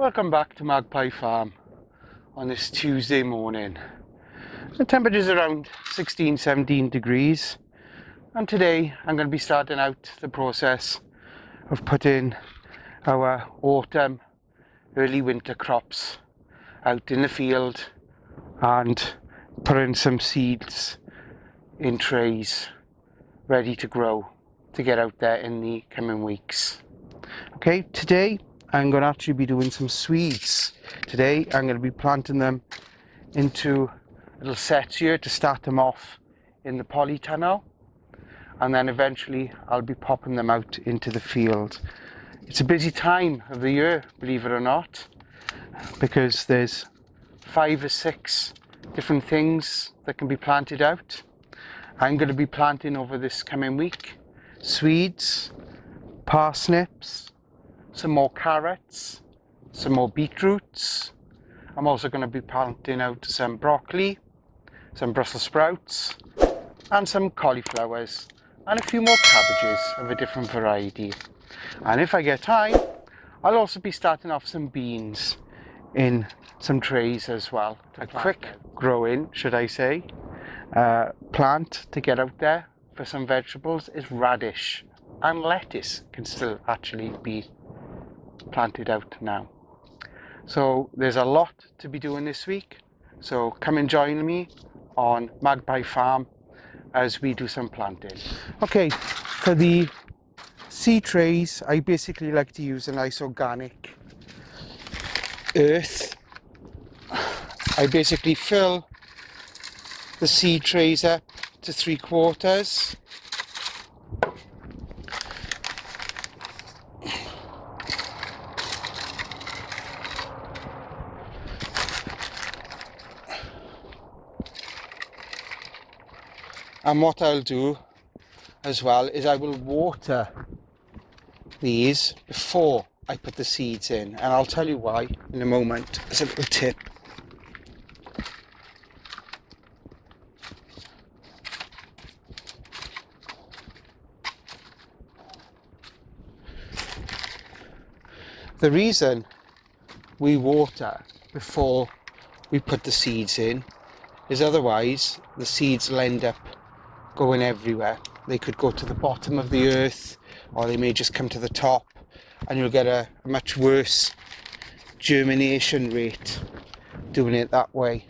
Welcome back to Magpie Farm on this Tuesday morning. The temperature's around 16-17 degrees, and today I'm going to be starting out the process of putting our autumn, early winter crops out in the field and putting some seeds in trays ready to grow to get out there in the coming weeks. Okay, today I'm going to actually be doing some Swedes. Today I'm going to be planting them into little sets here to start them off in the polytunnel, and then eventually I'll be popping them out into the field. It's a busy time of the year, believe it or not, because there's 5 or 6 different things that can be planted out. I'm going to be planting over this coming week Swedes, parsnips, some more carrots, some more beetroots. I'm also going to be planting out some broccoli, some Brussels sprouts, and some cauliflowers, and a few more cabbages of a different variety. And if I get time, I'll also be starting off some beans in some trays as well. A quick growing, should I say, plant to get out there for some vegetables is radish, and lettuce can still actually be planted out now. So there's a lot to be doing this week, so come and join me on Magpie Farm as we do some planting. Okay, for the seed trays I basically like to use a nice organic earth. I basically fill the seed trays up to 3/4. And what I'll do as well is I will water these before I put the seeds in, and I'll tell you why in a moment as a little tip. The reason we water before we put the seeds in is otherwise the seeds will end up going everywhere. They could go to the bottom of the earth, or they may just come to the top, and you'll get a much worse germination rate doing it that way.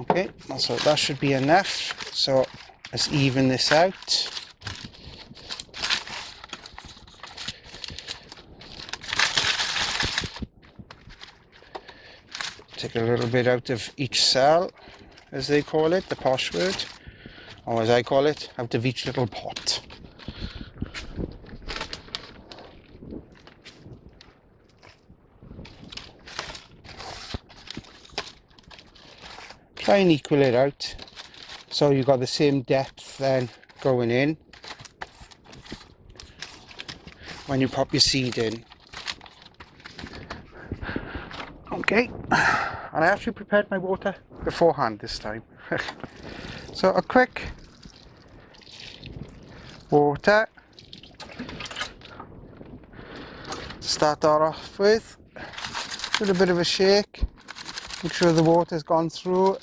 Okay, so that should be enough. So let's even this out. Take a little bit out of each cell, as they call it, the posh word, or as I call it, out of each little pot. Try and equal it out so you've got the same depth then going in when you pop your seed in. Okay, and I actually prepared my water beforehand this time. So a quick water to start that off with. Give it a bit of a shake, make sure the water's gone through.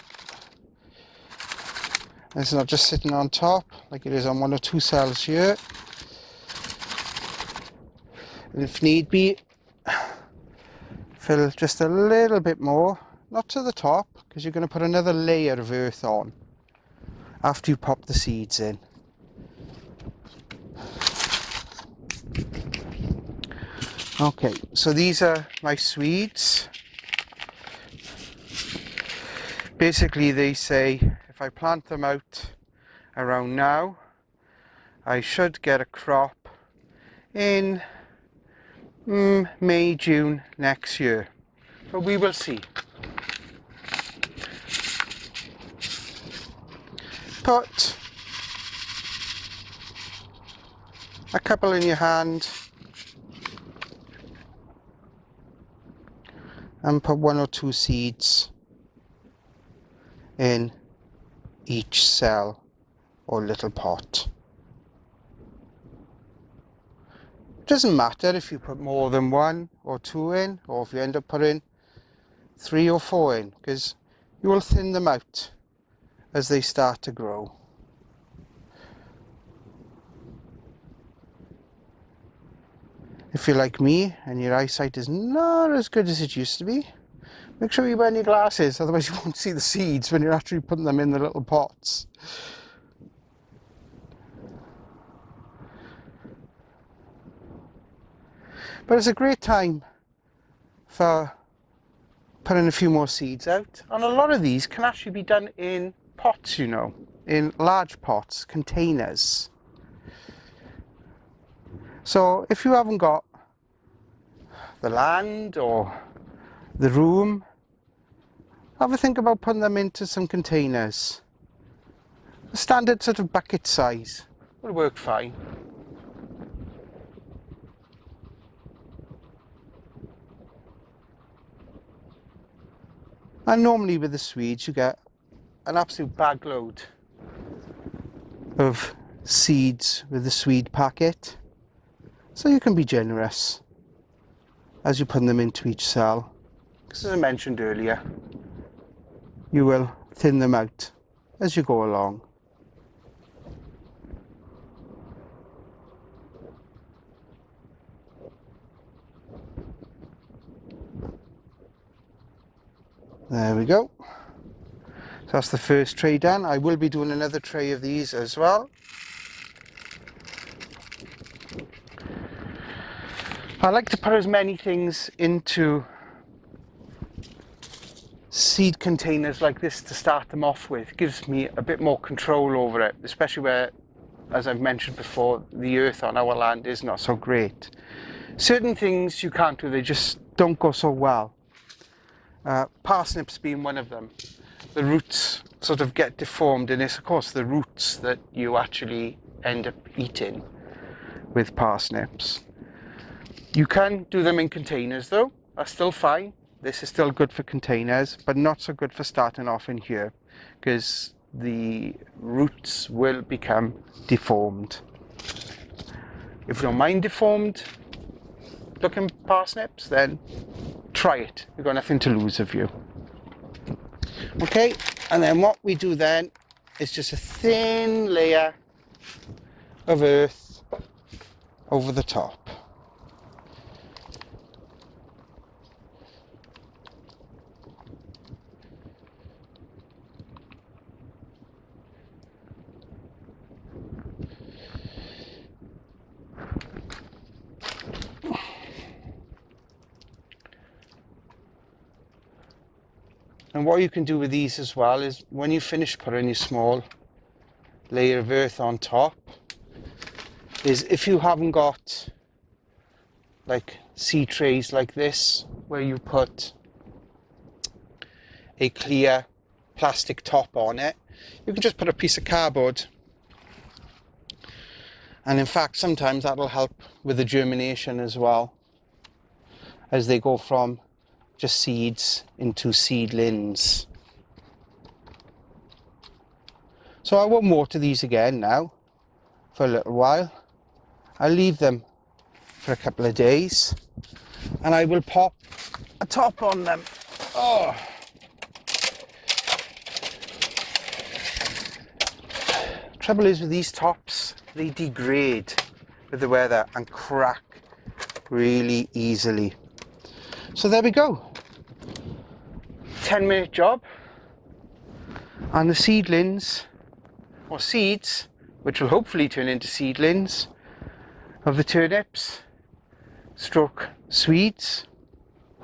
It's not just sitting on top like it is on 1 or 2 cells here. And if need be, fill just a little bit more, not to the top, because you're going to put another layer of earth on after you pop the seeds in. Okay, so these are my Swedes. Basically they say if I plant them out around now, I should get a crop in May, June next year, but we will see. Put a couple in your hand and put 1 or 2 seeds in each cell or little pot. It doesn't matter if you put more than 1 or 2 in, or if you end up putting 3 or 4 in, because you will thin them out as they start to grow. If you're like me and your eyesight is not as good as it used to be, make sure you wear your glasses, otherwise you won't see the seeds when you're actually putting them in the little pots. But it's a great time for putting a few more seeds out. And a lot of these can actually be done in pots, you know, in large pots, containers. So if you haven't got the land or the room, have a think about putting them into some containers. A standard sort of bucket size will work fine. And normally with the Swedes you get an absolute bag load of seeds with the Swede packet. So you can be generous as you put them into each cell. Because as I mentioned earlier, you will thin them out as you go along. There we go. So that's the first tray done. I will be doing another tray of these as well. I like to put as many things into seed containers like this to start them off with. It gives me a bit more control over it, especially where, as I've mentioned before, the earth on our land is not so great. Certain things you can't do, they just don't go so well. Parsnips being one of them. The roots sort of get deformed, and it's of course the roots that you actually end up eating with parsnips. You can do them in containers though, that's still fine. This is still good for containers, but not so good for starting off in here, because the roots will become deformed. If you don't mind deformed looking parsnips, then try it. You've got nothing to lose of you. Okay, and then what we do then is just a thin layer of earth over the top. And what you can do with these as well is when you finish putting your small layer of earth on top, is if you haven't got like seed trays like this where you put a clear plastic top on it, you can just put a piece of cardboard, and in fact sometimes that'll help with the germination as well, as they go from just seeds into seedlings. So I won't water these again now for a little while. I'll leave them for a couple of days and I will pop a top on them. Oh, trouble is with these tops, they degrade with the weather and crack really easily. So there we go, 10-minute job, and the seedlings or seeds, which will hopefully turn into seedlings of the turnips stroke Swedes.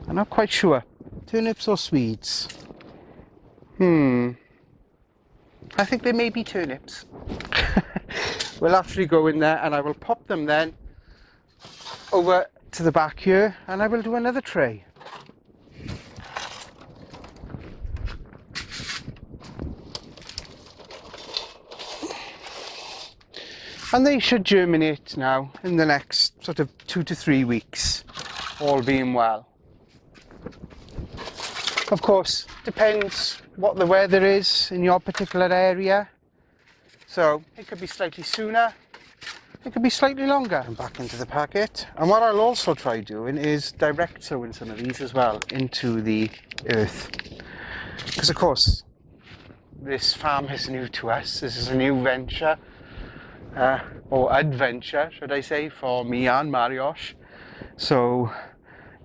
I'm not quite sure, turnips or Swedes. I think they may be turnips. We'll actually go in there and I will pop them then over to the back here, and I will do another tray. And they should germinate now in the next sort of 2 to 3 weeks, all being well. Of course, depends what the weather is in your particular area. So it could be slightly sooner, it could be slightly longer. And back into the packet. And what I'll also try doing is direct sowing some of these as well into the earth. Because of course, this farm is new to us. This is a new venture, or adventure, should I say, for me and Mariusz. So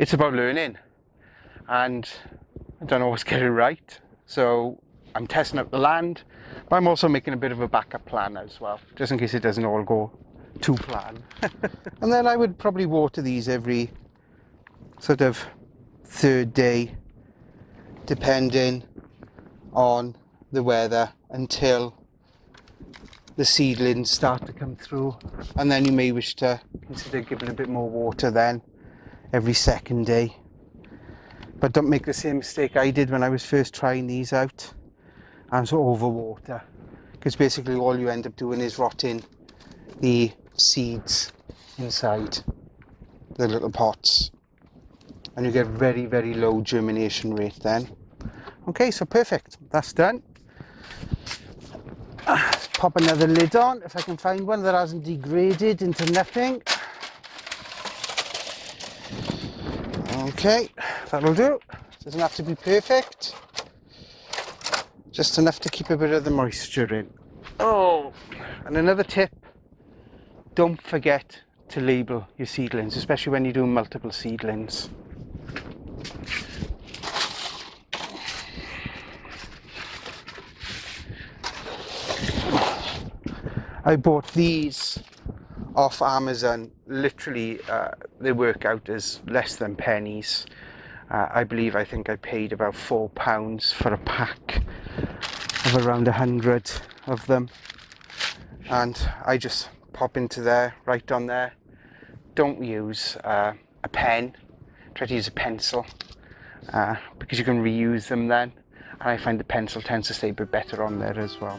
it's about learning, and I don't always get it right. So I'm testing out the land, but I'm also making a bit of a backup plan as well, just in case it doesn't all go to plan. And then I would probably water these every sort of third day, depending on the weather, until the seedlings start to come through. And then you may wish to consider giving a bit more water then every second day. But don't make the same mistake I did when I was first trying these out and so overwater, because basically all you end up doing is rotting the seeds inside the little pots, and you get very, very low germination rate then. Okay, so perfect, that's done. Pop another lid on if I can find one that hasn't degraded into nothing. Okay, that'll do. Doesn't have to be perfect, just enough to keep a bit of the moisture in. Oh, and another tip, don't forget to label your seedlings, especially when you're doing multiple seedlings. I bought these off Amazon. Literally, they work out as less than pennies. I think I paid about £4 for a pack of around 100 of them. And I just pop into there, right on there. Don't use a pen, try to use a pencil, because you can reuse them then. And I find the pencil tends to stay a bit better on there as well.